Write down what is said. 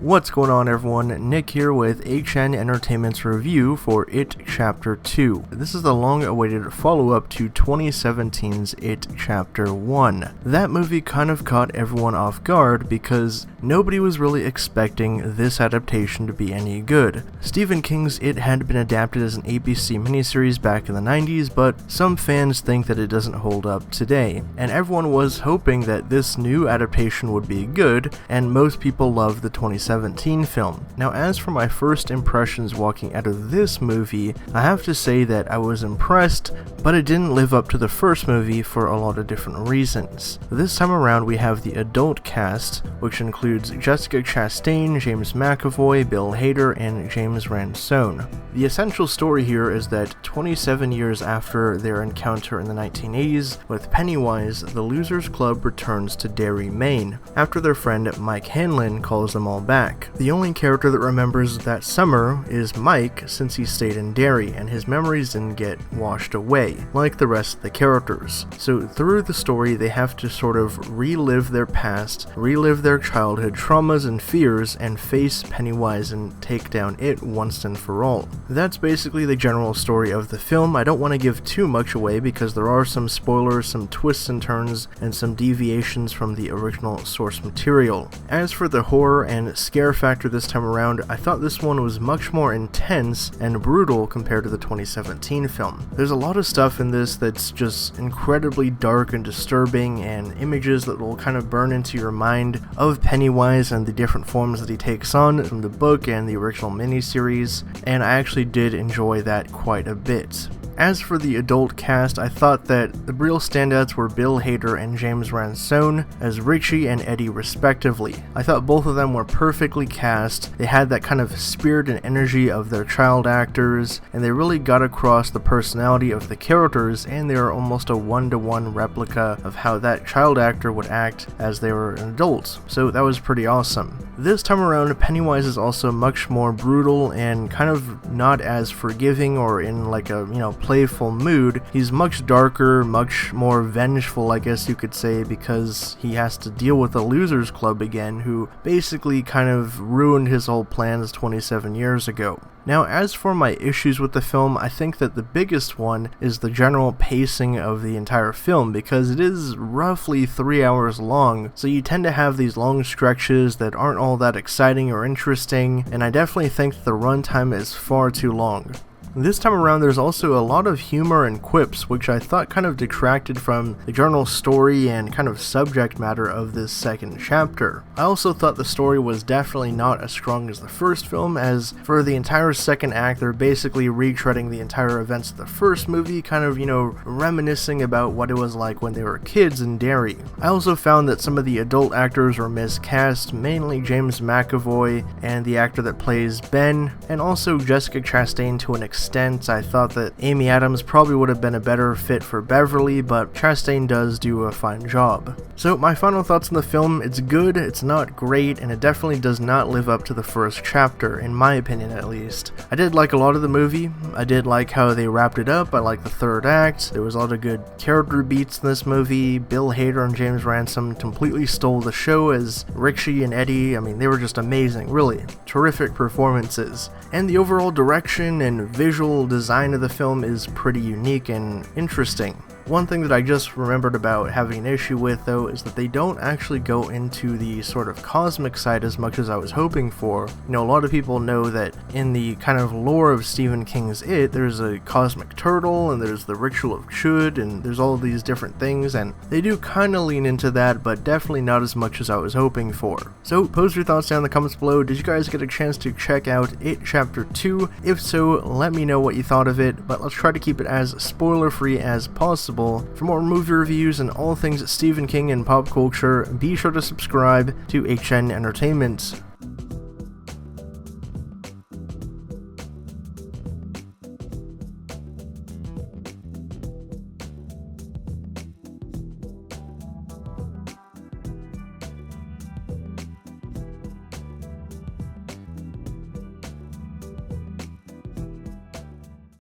What's going on, everyone? Nick here with HN Entertainment's review for It Chapter 2. This is the long-awaited follow-up to 2017's It Chapter 1. That movie kind of caught everyone off guard because nobody was really expecting this adaptation to be any good. Stephen King's It had been adapted as an ABC miniseries back in the 90s, but some fans think that it doesn't hold up today, and everyone was hoping that this new adaptation would be good, and most people loved the 2017 film. Now, as for my first impressions walking out of this movie, I have to say that I was impressed, but it didn't live up to the first movie for a lot of different reasons. This time around we have the adult cast, which includes Jessica Chastain, James McAvoy, Bill Hader, and James Ransone. The essential story here is that 27 years after their encounter in the 1980s with Pennywise, the Losers Club returns to Derry, Maine, after their friend Mike Hanlon calls them all back. The only character that remembers that summer is Mike, since he stayed in Derry, and his memories didn't get washed away, like the rest of the characters. So through the story, they have to sort of relive their past, relive their childhood traumas and fears, and face Pennywise and take down it once and for all. That's basically the general story of the film. I don't want to give too much away because there are some spoilers, some twists and turns, and some deviations from the original source material. As for the horror and scare factor this time around, I thought this one was much more intense and brutal compared to the 2017 film. There's a lot of stuff in this that's just incredibly dark and disturbing, and images that will kind of burn into your mind of Pennywise and the different forms that he takes on from the book and the original miniseries, and I actually did enjoy that quite a bit. As for the adult cast, I thought that the real standouts were Bill Hader and James Ransone as Richie and Eddie respectively. I thought both of them were perfectly cast. They had that kind of spirit and energy of their child actors, and they really got across the personality of the characters, and they are almost a one-to-one replica of how that child actor would act as they were an adult. So that was pretty awesome. This time around, Pennywise is also much more brutal and kind of not as forgiving or in like a, playful mood. He's much darker, much more vengeful, I guess you could say, because he has to deal with the Losers Club again, who basically kind of ruined his whole plans 27 years ago. Now, as for my issues with the film, I think that the biggest one is the general pacing of the entire film, because it is roughly 3 hours long, so you tend to have these long stretches that aren't all that exciting or interesting, and I definitely think that the runtime is far too long. This time around, there's also a lot of humor and quips, which I thought kind of detracted from the general story and kind of subject matter of this second chapter. I also thought the story was definitely not as strong as the first film, as for the entire second act, they're basically retreading the entire events of the first movie, kind of, reminiscing about what it was like when they were kids in Derry. I also found that some of the adult actors were miscast, mainly James McAvoy and the actor that plays Ben, and also Jessica Chastain to an extent. I thought that Amy Adams probably would have been a better fit for Beverly, but Chastain does do a fine job. So my final thoughts on the film: it's good, it's not great, and it definitely does not live up to the first chapter, in my opinion at least. I did like a lot of the movie. I did like how they wrapped it up. I liked the third act. There was a lot of good character beats in this movie. Bill Hader and James Ransone completely stole the show as Richie and Eddie. I mean, they were just amazing, really. Terrific performances. And the overall direction and visual design of the film is pretty unique and interesting. One thing that I just remembered about having an issue with, though, is that they don't actually go into the sort of cosmic side as much as I was hoping for. A lot of people know that in the kind of lore of Stephen King's It, there's a cosmic turtle, and there's the ritual of Chud, and there's all these different things, and they do kind of lean into that, but definitely not as much as I was hoping for. So, post your thoughts down in the comments below. Did you guys get a chance to check out It Chapter 2? If so, let me know what you thought of it, but let's try to keep it as spoiler-free as possible. For more movie reviews and all things Stephen King and pop culture, be sure to subscribe to HN Entertainment.